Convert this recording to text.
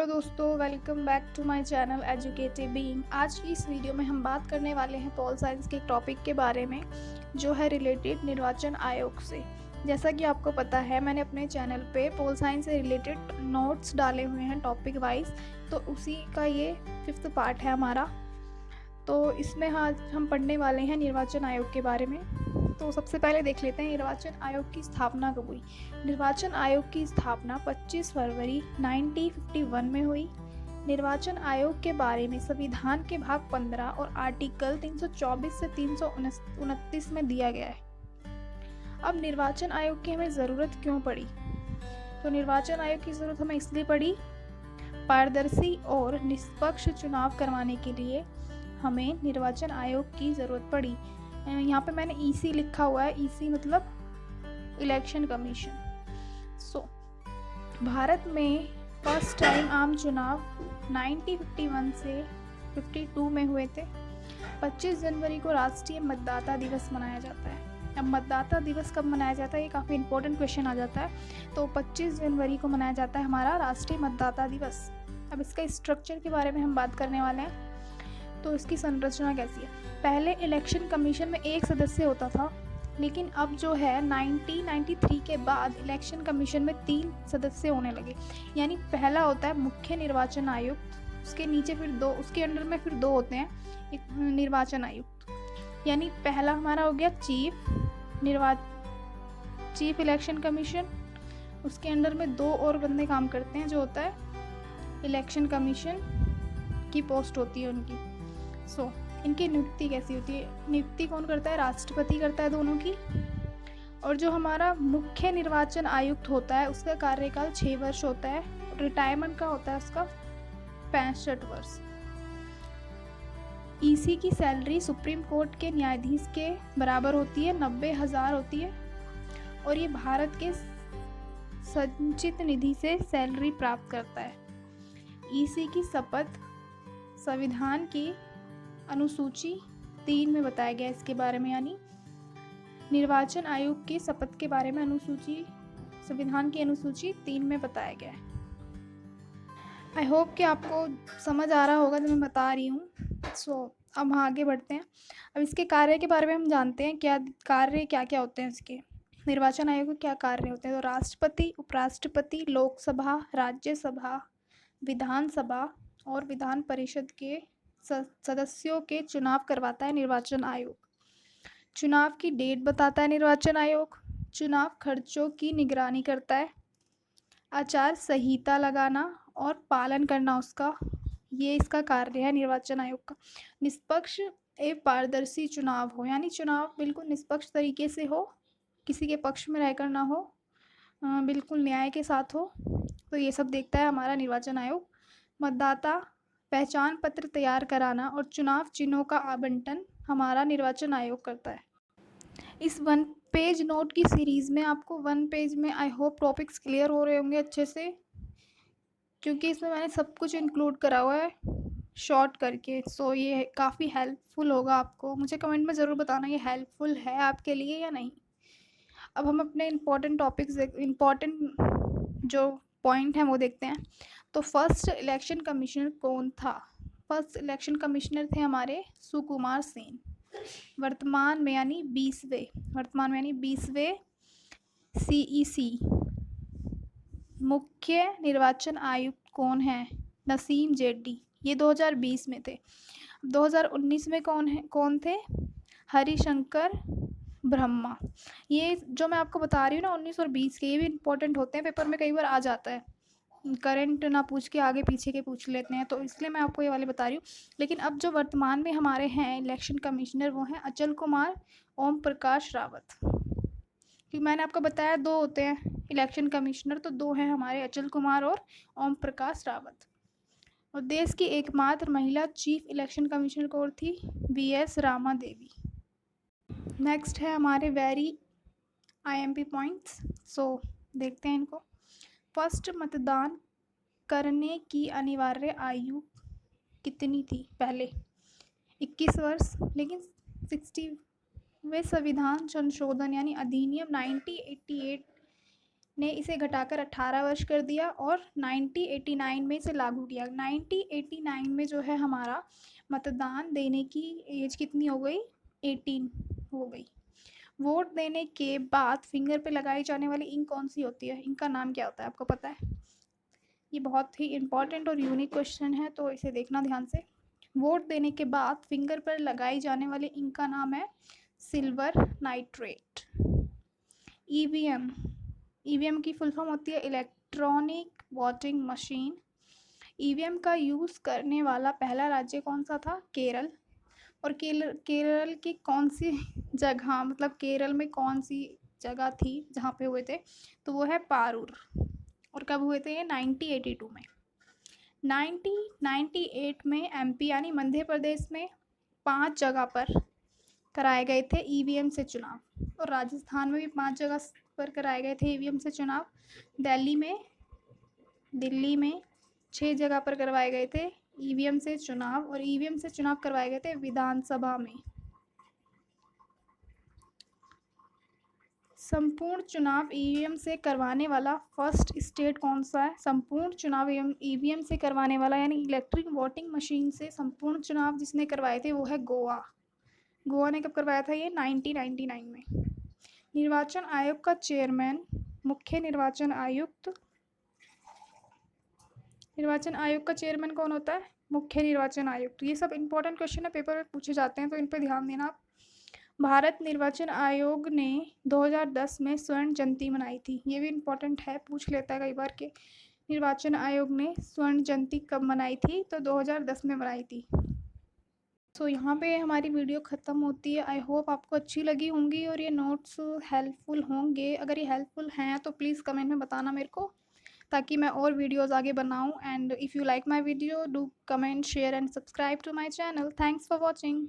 Hello दोस्तों, welcome back to my channel Educative Being. आज की इस वीडियो में हम बात करने वाले हैं पॉल साइंस के एक टॉपिक के बारे में जो है रिलेटेड निर्वाचन आयोग से। जैसा कि आपको पता है, मैंने अपने चैनल पे पॉल साइंस से रिलेटेड नोट्स डाले हुए हैं टॉपिक वाइज, तो उसी का ये 5th पार्ट है हमारा। तो इसमें आज हम पढ़ने वाले हैं निर्वाचन आयोग के बारे में। तो सबसे पहले देख लेते हैं निर्वाचन आयोग की स्थापना कब हुई। निर्वाचन आयोग की स्थापना 25 फरवरी 1951 में हुई। निर्वाचन आयोग के बारे में संविधान के भाग 15 और आर्टिकल 324 से 329 में दिया गया है। अब निर्वाचन आयोग की हमें ज़रूरत क्यों पड़ी? तो निर्वाचन आयोग की ज़रूरत हमें इसलिए पड़ी, पारदर्शी और निष्पक्ष चुनाव करवाने के लिए हमें निर्वाचन आयोग की ज़रूरत पड़ी। यहाँ पे मैंने ईसी लिखा हुआ है, ईसी मतलब इलेक्शन कमीशन। भारत में फर्स्ट टाइम आम चुनाव 1951 से 52 में हुए थे। 25 जनवरी को राष्ट्रीय मतदाता दिवस मनाया जाता है। अब मतदाता दिवस कब मनाया जाता है, ये काफ़ी इंपॉर्टेंट क्वेश्चन आ जाता है। तो 25 जनवरी को मनाया जाता है हमारा राष्ट्रीय मतदाता दिवस। अब इसका स्ट्रक्चर के बारे में हम बात करने वाले हैं। तो इसकी संरचना कैसी है? पहले इलेक्शन कमीशन में एक सदस्य होता था, लेकिन अब जो है 1993 के बाद इलेक्शन कमीशन में 3 सदस्य होने लगे। यानी पहला होता है मुख्य निर्वाचन आयुक्त, उसके नीचे फिर 2, उसके अंडर में फिर 2 होते हैं निर्वाचन आयुक्त। यानी पहला हमारा हो गया चीफ इलेक्शन कमीशन, उसके अंडर में 2 और बंदे काम करते हैं, जो होता है इलेक्शन कमीशन की पोस्ट होती है उनकी। इनकी नियुक्ति कैसी होती है? नियुक्ति कौन करता है? राष्ट्रपति करता है दोनों की। और जो हमारा मुख्य निर्वाचन आयुक्त होता है उसका कार्यकाल 6 वर्ष होता है। रिटायरमेंट का होता है उसका 65 वर्ष। ईसी की सैलरी सुप्रीम कोर्ट के न्यायाधीश के बराबर होती है, 90,000 होती है। और ये भारत के संचित निधि से सैलरी प्राप्त करता है। ईसी की शपथ संविधान की अनुसूची 3 में बताया गया इसके बारे में। यानी निर्वाचन आयोग की शपथ के बारे में अनुसूची, संविधान की अनुसूची 3 में बताया गया है। आई होप कि आपको समझ आ रहा होगा जो मैं बता रही हूँ। अब हम आगे बढ़ते हैं। अब इसके कार्य के बारे में हम जानते हैं, क्या कार्य क्या क्या होते हैं इसके। निर्वाचन आयोग के क्या कार्य होते हैं? तो राष्ट्रपति, उपराष्ट्रपति, लोकसभा, राज्यसभा, विधानसभा और विधान परिषद के सदस्यों के चुनाव करवाता है निर्वाचन आयोग। चुनाव की डेट बताता है निर्वाचन आयोग। चुनाव खर्चों की निगरानी करता है। आचार संहिता लगाना और पालन करना उसका, ये इसका कार्य है निर्वाचन आयोग का। निष्पक्ष एवं पारदर्शी चुनाव हो, यानी चुनाव बिल्कुल निष्पक्ष तरीके से हो, किसी के पक्ष में रहकर ना हो, बिल्कुल न्याय के साथ हो। तो ये सब देखता है हमारा निर्वाचन आयोग। मतदाता पहचान पत्र तैयार कराना और चुनाव चिन्हों का आवंटन हमारा निर्वाचन आयोग करता है। इस 1 पेज नोट की सीरीज़ में आपको 1 पेज में आई होप टॉपिक्स क्लियर हो रहे होंगे अच्छे से, क्योंकि इसमें मैंने सब कुछ इंक्लूड करा हुआ है शॉर्ट करके। ये काफ़ी हेल्पफुल होगा आपको। मुझे कमेंट में ज़रूर बताना ये हेल्पफुल है आपके लिए या नहीं। अब हम अपने इम्पॉर्टेंट टॉपिक्स, इम्पॉर्टेंट जो पॉइंट हैं वो देखते हैं। तो फर्स्ट इलेक्शन कमिश्नर कौन था? फर्स्ट इलेक्शन कमिश्नर थे हमारे सुकुमार सेन। वर्तमान में यानी 20वें CEC मुख्य निर्वाचन आयुक्त कौन है? नसीम जेडी। ये 2020 में थे। 2019 में कौन थे? हरिशंकर ब्रह्मा। ये जो मैं आपको बता रही हूँ ना 19 और 20 के, ये भी इम्पोर्टेंट होते हैं, पेपर में कई बार आ जाता है। करंट ना पूछ के आगे पीछे के पूछ लेते हैं, तो इसलिए मैं आपको ये वाले बता रही हूँ। लेकिन अब जो वर्तमान में हमारे हैं इलेक्शन कमिश्नर, वो हैं अचल कुमार, ओम प्रकाश रावत। क्योंकि मैंने आपको बताया 2 होते हैं इलेक्शन कमिश्नर, तो 2 हैं हमारे, अचल कुमार और ओम प्रकाश रावत। और देश की एकमात्र महिला चीफ इलेक्शन कमिश्नर कौन थी? VS रामा देवी। नेक्स्ट है हमारे वेरी IMP पॉइंट्स। देखते हैं इनको। फर्स्ट मतदान करने की अनिवार्य आयु कितनी थी? पहले 21 वर्ष, लेकिन 60वें संविधान संशोधन यानी अधिनियम 1988 ने इसे घटाकर 18 वर्ष कर दिया और 1989 में इसे लागू किया। 1989 में जो है हमारा मतदान देने की एज कितनी हो गई? 18 हो गई। वोट देने के बाद फिंगर पे लगाई जाने वाली इंक कौन सी होती है? इंक का नाम क्या होता है, आपको पता है? ये बहुत ही इंपॉर्टेंट और यूनिक क्वेश्चन है, तो इसे देखना ध्यान से। वोट देने के बाद फिंगर पर लगाई जाने वाली इंक का नाम है सिल्वर नाइट्रेट। ईवीएम, ईवीएम की फुल फॉर्म होती है इलेक्ट्रॉनिक वोटिंग मशीन। ईवीएम का यूज़ करने वाला पहला राज्य कौन सा था? केरल। और केरल की कौन सी जगह, मतलब केरल में कौन सी जगह थी जहाँ पे हुए थे? तो वो है पारूर। और कब हुए थे ये? 1982 में। 1998 में एमपी यानी मध्य प्रदेश में 5 जगह पर कराए गए थे ईवीएम से चुनाव, और राजस्थान में भी 5 जगह पर कराए गए थे ईवीएम से चुनाव। दिल्ली में 6 जगह पर करवाए गए थे ईवीएम से चुनाव, और ईवीएम से चुनाव करवाए गए थे विधानसभा में। संपूर्ण चुनाव ईवीएम से करवाने वाला फर्स्ट स्टेट कौन सा है? संपूर्ण चुनाव ईवीएम से करवाने वाला यानी इलेक्ट्रिक वोटिंग मशीन से संपूर्ण चुनाव जिसने करवाए थे वो है गोवा। गोवा ने कब करवाया था ये? 1999 में। निर्वाचन आयोग का चेयरमैन मुख्य निर्वाचन आयुक्त। निर्वाचन आयोग का चेयरमैन कौन होता है? मुख्य निर्वाचन आयुक्त। ये सब इंपॉर्टेंट क्वेश्चन है, पेपर में पूछे जाते हैं, तो इन पर ध्यान देना आप। भारत निर्वाचन आयोग ने 2010 में स्वर्ण जयंती मनाई थी। ये भी इम्पोर्टेंट है, पूछ लेता है कई बार कि निर्वाचन आयोग ने स्वर्ण जयंती कब मनाई थी? तो 2010 में मनाई थी। तो यहाँ पे हमारी वीडियो ख़त्म होती है। आई होप आपको अच्छी लगी होंगी और ये नोट्स हेल्पफुल होंगे। अगर ये हेल्पफुल हैं तो प्लीज़ कमेंट में बताना मेरे को, ताकि मैं और वीडियोज़ आगे बनाऊँ। And if you like my video do comment, share and subscribe to my channel. Thanks for watching.